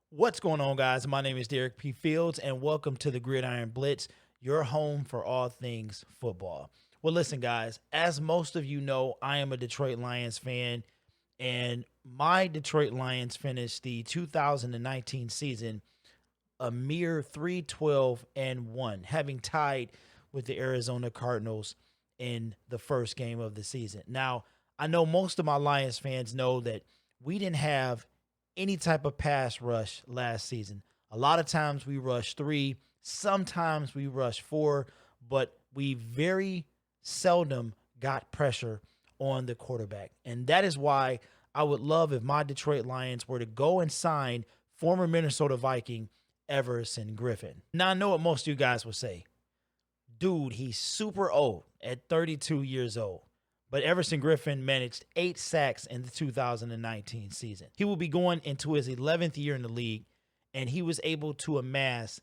What's going on, guys? My name is Derek P. Fields, and welcome to the Gridiron Blitz, your home for all things football. Well, listen, guys, as most of you know, I am a Detroit Lions fan, and my Detroit Lions finished the 2019 season a mere 3-12-1, having tied with the Arizona Cardinals in the first game of the season. Now, I know most of my Lions fans know that we didn't have any type of pass rush last season. A lot of times we rush 3, sometimes we rush 4, but we very seldom got pressure on the quarterback. And that is why I would love if my Detroit Lions were to go and sign former Minnesota Viking Everson Griffen. Now, I know what most of you guys will say. Dude, he's super old at 32 years old. But Everson Griffen managed 8 sacks in the 2019 season. He will be going into his 11th year in the league, and he was able to amass,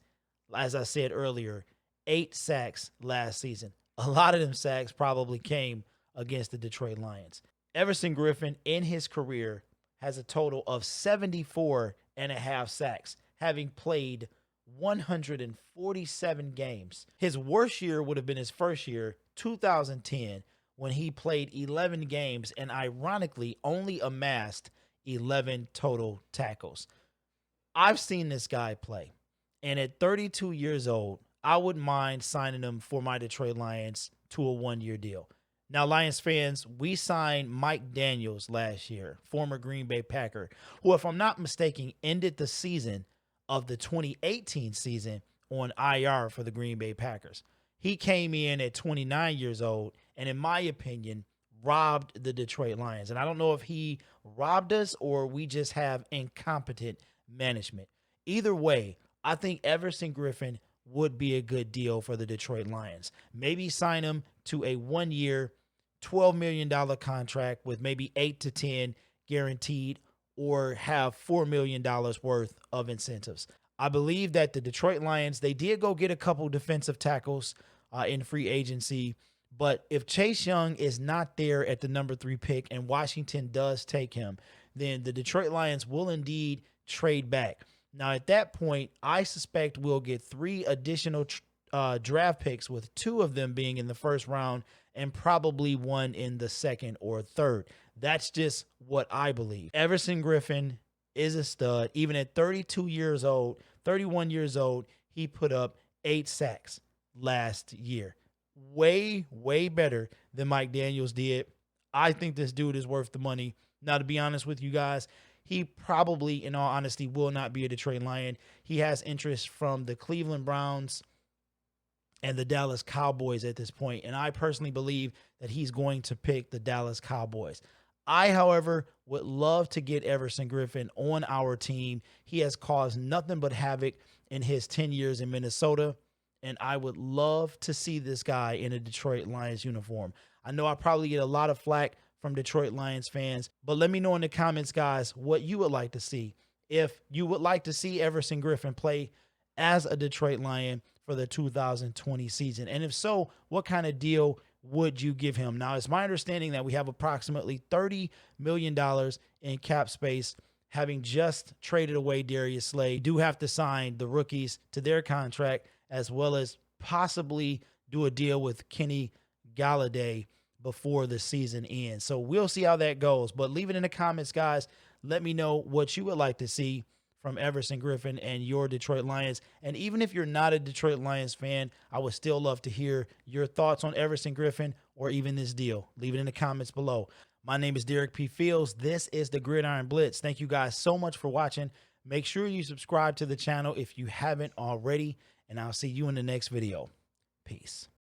as I said earlier, 8 sacks last season. A lot of them sacks probably came against the Detroit Lions. Everson Griffen, in his career, has a total of 74.5 sacks, having played 147 games. His worst year would have been his first year, 2010, when he played 11 games and ironically only amassed 11 total tackles. I've seen this guy play, and at 32 years old, I wouldn't mind signing him for my Detroit Lions to a 1-year deal. Now, Lions fans, we signed Mike Daniels last year, former Green Bay Packer, who, if I'm not mistaken, ended the season of the 2018 season on IR for the Green Bay Packers. He came in at 29 years old and, in my opinion, robbed the Detroit Lions. And I don't know if he robbed us or we just have incompetent management. Either way, I think Everson Griffen would be a good deal for the Detroit Lions. Maybe sign him to a 1-year, $12 million contract with maybe 8 to 10 guaranteed, or have $4 million worth of incentives. I believe that the Detroit Lions, they did go get a couple defensive tackles in free agency. But if Chase Young is not there at the number 3 pick and Washington does take him, then the Detroit Lions will indeed trade back. Now, at that point, I suspect we'll get 3 additional draft picks, with 2 of them being in the first round and probably 1 in the second or third. That's just what I believe. Everson Griffen is a stud. Even at 31 years old, he put up 8 sacks last year. Way, way better than Mike Daniels did. I think this dude is worth the money. Now, to be honest with you guys, he probably, in all honesty, will not be a Detroit Lion. He has interest from the Cleveland Browns and the Dallas Cowboys at this point, and I personally believe that he's going to pick the Dallas Cowboys. I, however, would love to get Everson Griffen on our team. He has caused nothing but havoc in his 10 years in Minnesota, and I would love to see this guy in a Detroit Lions uniform. I know I probably get a lot of flack from Detroit Lions fans, but let me know in the comments, guys, what you would like to see. If you would like to see Everson Griffen play as a Detroit Lion for the 2020 season, and if so, what kind of deal would you give him? Now, it's my understanding that we have approximately $30 million in cap space, having just traded away Darius Slay. We do have to sign the rookies to their contract, as well as possibly do a deal with Kenny Galladay before the season ends. So we'll see how that goes. But leave it in the comments, guys. Let me know what you would like to see from Everson Griffen and your Detroit Lions. And even if you're not a Detroit Lions fan, I would still love to hear your thoughts on Everson Griffen or even this deal. Leave it in the comments below. My name is Derek P. Fields. This is the Gridiron Blitz. Thank you guys so much for watching. Make sure you subscribe to the channel if you haven't already, and I'll see you in the next video. Peace.